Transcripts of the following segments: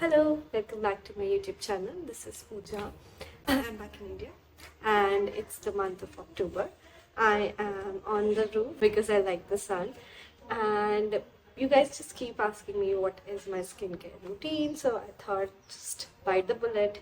Hello, welcome back to my YouTube channel. This is Pooja. I'm back in India and it's the month of October. I am on the roof because I like the sun, and you guys just keep asking me what is my skincare routine, so I thought just bite the bullet,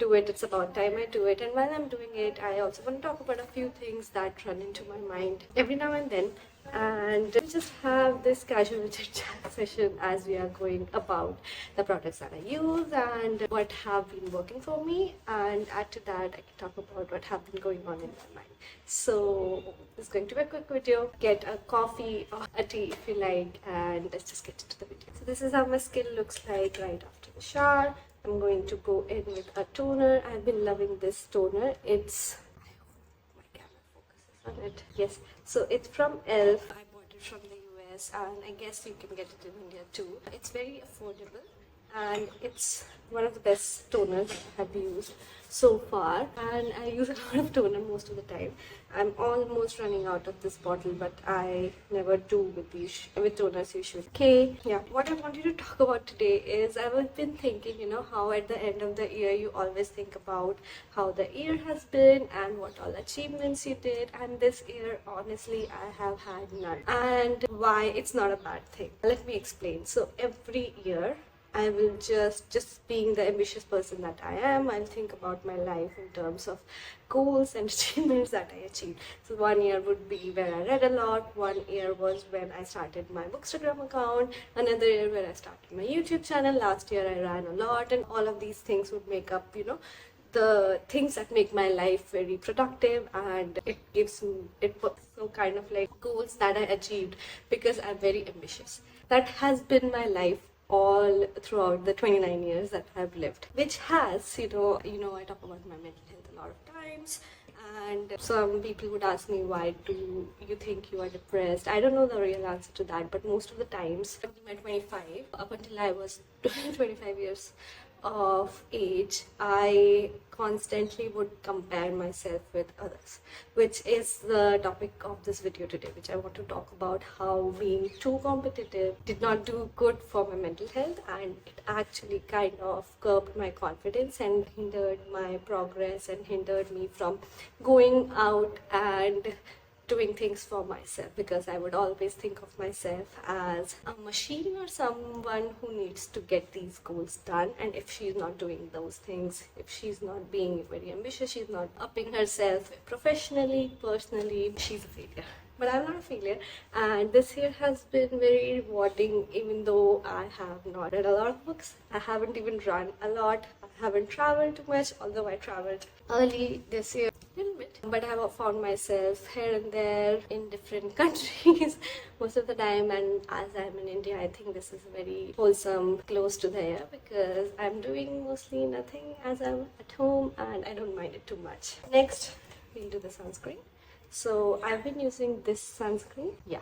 do it. It's about time I do it. And while I'm doing it, I also want to talk about a few things that run into my mind every now and then, and we just have this casual chit chat session as we are going about the products that I use and what have been working for me, and add to that I can talk about what have been going on in my mind. So this is going to be a quick video. Get a coffee or a tea if you like, and let's just get into the video. So this is how my skin looks like right after the shower. I'm going to go in with a toner. I've been loving this toner. It's, I hope my camera focuses on it. Yes, so it's from ELF. I bought it from the US, and I guess you can get it in India too. It's very affordable and it's one of the best toners I have used so far, and I use a lot of toner most of the time. I'm almost running out of this bottle, but I never do with toners usually. Okay, yeah, what I wanted to talk about today is I've been thinking, how at the end of the year you always think about how the year has been and what all achievements you did, and this year honestly I have had none, and why it's not a bad thing. Let me explain. So every year I will just being the ambitious person that I am, I'll think about my life in terms of goals and achievements that I achieved. So one year would be where I read a lot, one year was when I started my Bookstagram account, another year where I started my YouTube channel, last year I ran a lot, and all of these things would make up, the things that make my life very productive, and it puts some kind of like goals that I achieved because I'm very ambitious. That has been my life all throughout the 29 years that I've lived, which has, I talk about my mental health a lot of times, and some people would ask me, why do you think you are depressed? I don't know the real answer to that, but most of the times until my 25, up until I was 25 years of age, I constantly would compare myself with others, which is the topic of this video today, which I want to talk about how being too competitive did not do good for my mental health, and it actually kind of curbed my confidence and hindered my progress and hindered me from going out and doing things for myself, because I would always think of myself as a machine or someone who needs to get these goals done, and if she's not doing those things, if she's not being very ambitious, she's not upping herself professionally, personally, she's a failure. But I'm not a failure, and this year has been very rewarding. Even though I have not read a lot of books, I haven't even run a lot, I haven't traveled too much, although I traveled early this year a little bit, but I have found myself here and there in different countries most of the time. And as I'm in India, I think this is very wholesome, close to the air, because I'm doing mostly nothing as I'm at home and I don't mind it too much. Next, we'll do the sunscreen. So I've been using this sunscreen. Yeah,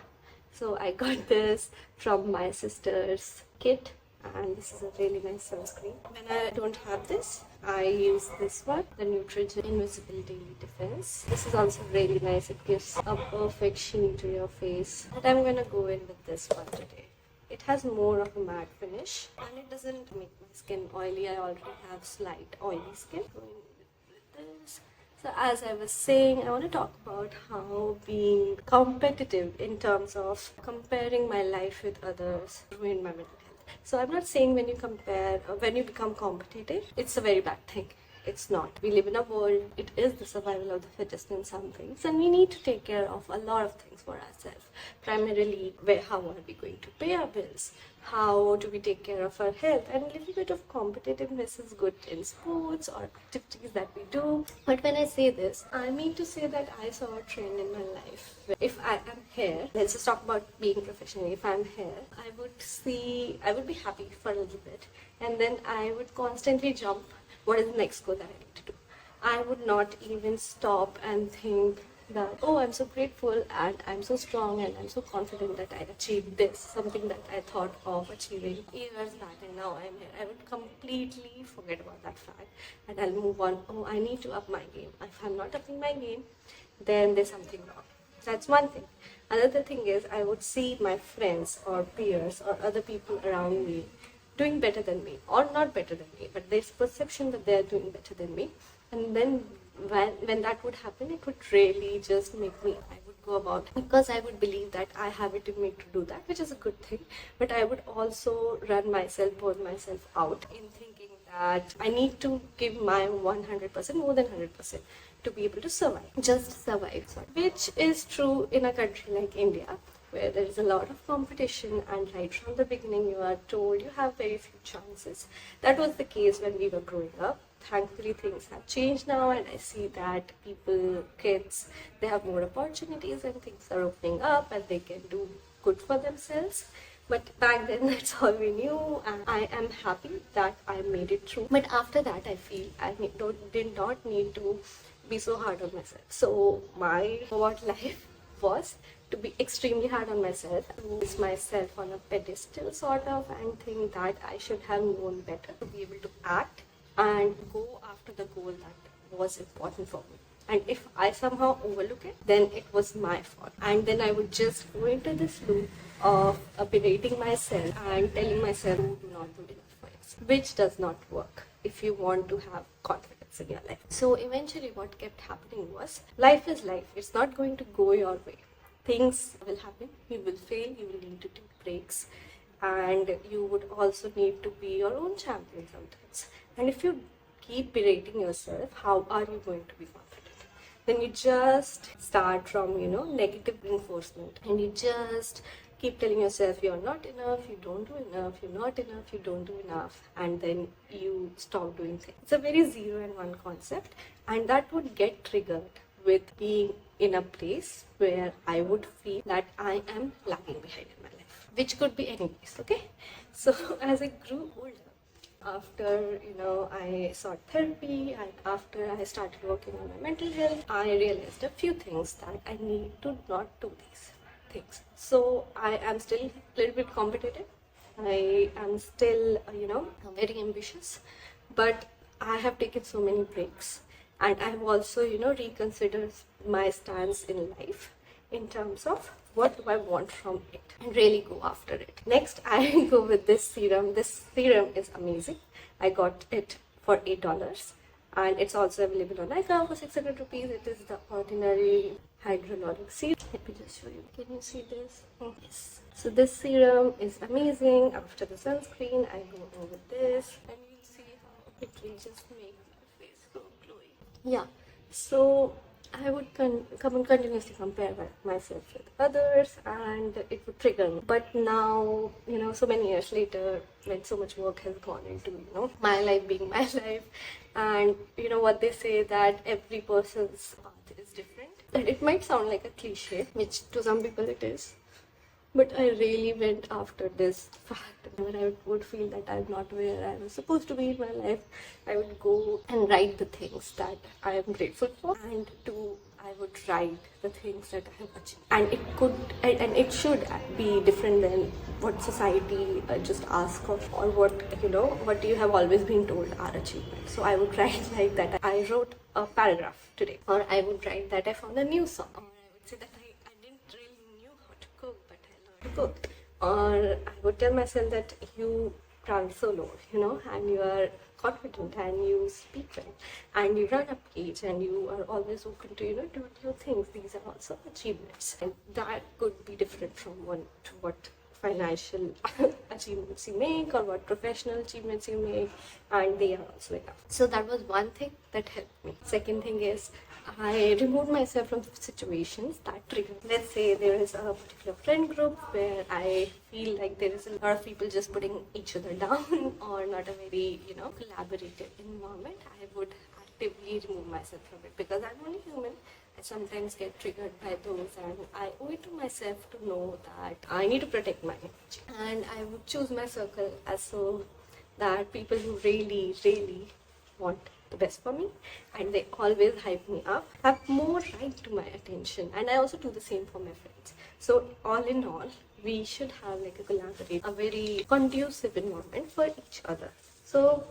so I got this from my sister's kit, and this is a really nice sunscreen. When I don't have this, I use this one, the Neutrogen Invisible Daily Defense. This is also really nice. It gives a perfect sheen to your face, but I'm gonna go in with this one today. It has more of a matte finish and it doesn't make my skin oily. I already have slight oily skin. Going with this. So as I was saying, I want to talk about how being competitive in terms of comparing my life with others ruined my mental health. So I'm not saying when you compare or when you become competitive, it's a very bad thing. It's not. We live in a world, it is the survival of the fittest in some things, and we need to take care of a lot of things for ourselves. Primarily, how are we going to pay our bills? How do we take care of our health? And a little bit of competitiveness is good in sports or activities that we do. But when I say this, I mean to say that I saw a trend in my life. If I am here, let's just talk about being professional. If I'm here, I would be happy for a little bit, and then I would constantly jump. What is the next goal that I need to do? I would not even stop and think that, oh, I'm so grateful and I'm so strong and I'm so confident that I achieved this, something that I thought of achieving years back, and now I'm here. I would completely forget about that fact and I'll move on. Oh, I need to up my game. If I'm not upping my game, then there's something wrong. That's one thing. Another thing is, I would see my friends or peers or other people around me doing better than me, or not better than me, but there's perception that they're doing better than me. And then when that would happen, it would really just make me, I would go about, because I would believe that I have it in me to do that, which is a good thing. But I would also burn myself out in thinking that I need to give my 100%, more than 100%, to be able to survive, just survive, sorry. Which is true in a country like India, where there is a lot of competition, and right from the beginning you are told you have very few chances. That was the case when we were growing up. Thankfully things have changed now, and I see that kids, they have more opportunities, and things are opening up, and they can do good for themselves. But back then, that's all we knew, and I am happy that I made it through. But after that, I feel I did not need to be so hard on myself. So my what life was to be extremely hard on myself, to place myself on a pedestal sort of, and think that I should have known better to be able to act and go after the goal that was important for me. And if I somehow overlook it, then it was my fault. And then I would just go into this loop of berating myself and telling myself you do not do enough for yourself, which does not work if you want to have confidence in your life. So eventually what kept happening was, life is life. It's not going to go your way. Things will happen. You will fail. You will need to take breaks. And you would also need to be your own champion sometimes. And if you keep berating yourself, how are you going to be confident? Then you just start from, negative reinforcement, and you just keep telling yourself you're not enough, you don't do enough, you're not enough, you don't do enough, and then you stop doing things. It's a very 0 and 1 concept, and that would get triggered with being in a place where I would feel that I am lagging behind in my life, which could be any place, okay? So as I grew older, after I sought therapy, and after I started working on my mental health, I realized a few things that I need to not do these things. So I am still a little bit competitive. I am still, very ambitious, but I have taken so many breaks, and I have also, reconsidered my stance in life in terms of what do I want from it, and really go after it. Next, I go with this serum. This serum is amazing. I got it for $8, and it's also available on Nykaa for 600 rupees. It is the ordinary hyaluronic serum. Let me just show you. Can you see this? Yes. So this serum is amazing. After the sunscreen, I go in with this, and you'll see how it will just make my face so glowing. Yeah. So I would come and continuously compare myself with others, and it would trigger me. But now, so many years later, when so much work has gone into, my life being my life, and what they say, that every person's path is different. And it might sound like a cliche, which to some people it is. But I really went after this fact. Whenever I would feel that I'm not where I was supposed to be in my life, I would go and write the things that I am grateful for, and I would write the things that I have achieved. And it should be different than what society just asks of, or what you have always been told are achievements. So I would write like that I wrote a paragraph today, or I would write that I found a new song, or I would say that I didn't really knew how to cook, but I learned to cook. Or I would tell myself that you travel solo, and you are confident, and you speak well, and you run a page, and you are always open to, do new things. These are also achievements. And that could be different from one to what financial achievements you make, or what professional achievements you make, and they are also enough. So that was one thing that helped me. Second thing is, I removed myself from situations that trigger. Let's say there is a particular friend group where I feel like there is a lot of people just putting each other down, or not a very, collaborative environment. I would actively remove myself from it, because I'm only human. I sometimes get triggered by those, and I owe it to myself to know that I need to protect my energy. And I would choose my circle as so that people who really, really want the best for me, and they always hype me up, have more right to my attention. And I also do the same for my friends. So all in all, we should have like a collaborative, a very conducive environment for each other. So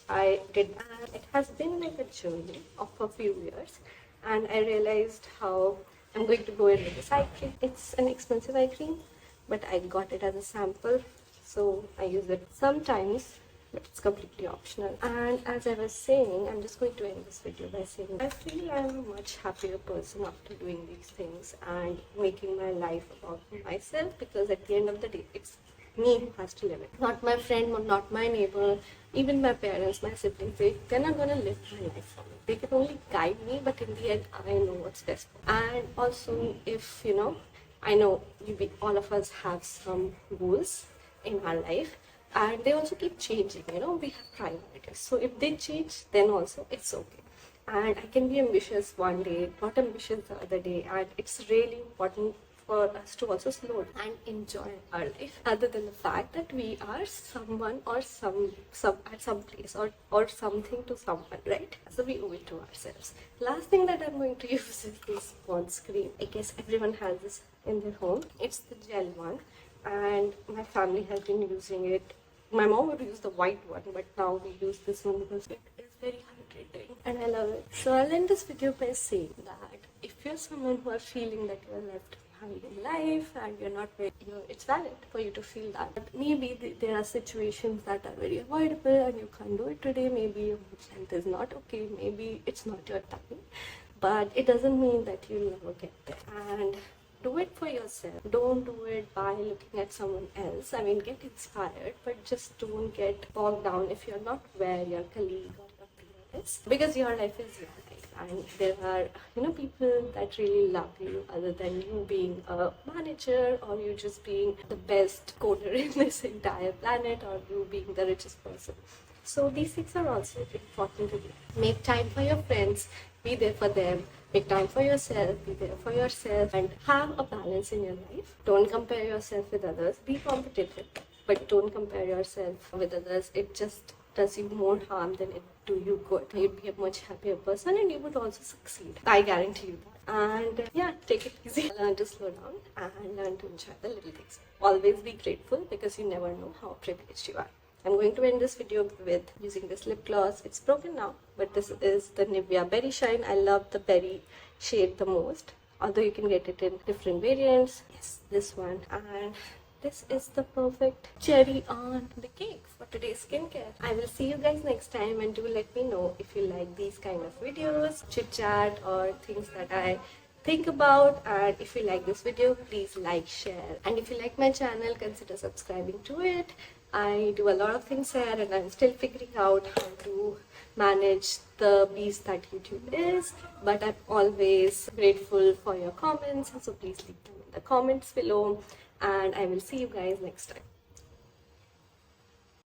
I did that. It has been like a journey of a few years, and I realized how I'm going to go in with this eye cream. It's an expensive eye cream, but I got it as a sample, so I use it sometimes, but it's completely optional. And as I was saying, I'm just going to end this video by saying I feel I'm a much happier person after doing these things and making my life about myself, because at the end of the day, it's me who has to live it. Not my friend, not my neighbor, even my parents, my siblings. They're not gonna live my life for me. They can only guide me, but in the end, I know what's best for me. And also, if I know all of us have some goals in our life, and they also keep changing. We have priorities. So if they change, then also it's okay. And I can be ambitious one day, not ambitious the other day, and it's really important for us to also slow down and enjoy our life, other than the fact that we are someone or some at some place or something to someone, right? So we owe it to ourselves. Last thing that I'm going to use is this Pond's cream. I guess everyone has this in their home. It's the gel one, and my family has been using it. My mom would use the white one, but now we use this one because it is very hydrating and I love it. So I'll end this video by saying that if you're someone who are feeling that you're left behind in life and you're not very, it's valid for you to feel that. But maybe there are situations that are very avoidable and you can't do it today. Maybe your health is not okay. Maybe it's not your time. But it doesn't mean that you'll never get there. And do it for yourself. Don't do it by looking at someone else. I mean, get inspired, but just don't get bogged down if you're not where your colleague or your peer is. Because your life is your life, and there are, people that really love you other than you being a manager or you just being the best coder in this entire planet or you being the richest person. So these things are also important to do. Make time for your friends, be there for them. Make time for yourself, be there for yourself, and have a balance in your life. Don't compare yourself with others. Be competitive, but don't compare yourself with others. It just does you more harm than it do you good. You'd be a much happier person and you would also succeed. I guarantee you that. And yeah, take it easy. Learn to slow down and learn to enjoy the little things. Always be grateful, because you never know how privileged you are. I'm going to end this video with using this lip gloss. It's broken now, but this is the Nivea Berry Shine. I love the berry shade the most, although you can get it in different variants. Yes, this one. And this is the perfect cherry on the cake for today's skincare. I will see you guys next time, and do let me know if you like these kind of videos, chit chat or things that I think about. And if you like this video, please like, share, and if you like my channel, consider subscribing to it. I do a lot of things here and I'm still figuring out how to manage the beast that YouTube is, but I'm always grateful for your comments, so please leave them in the comments below, and I will see you guys next time.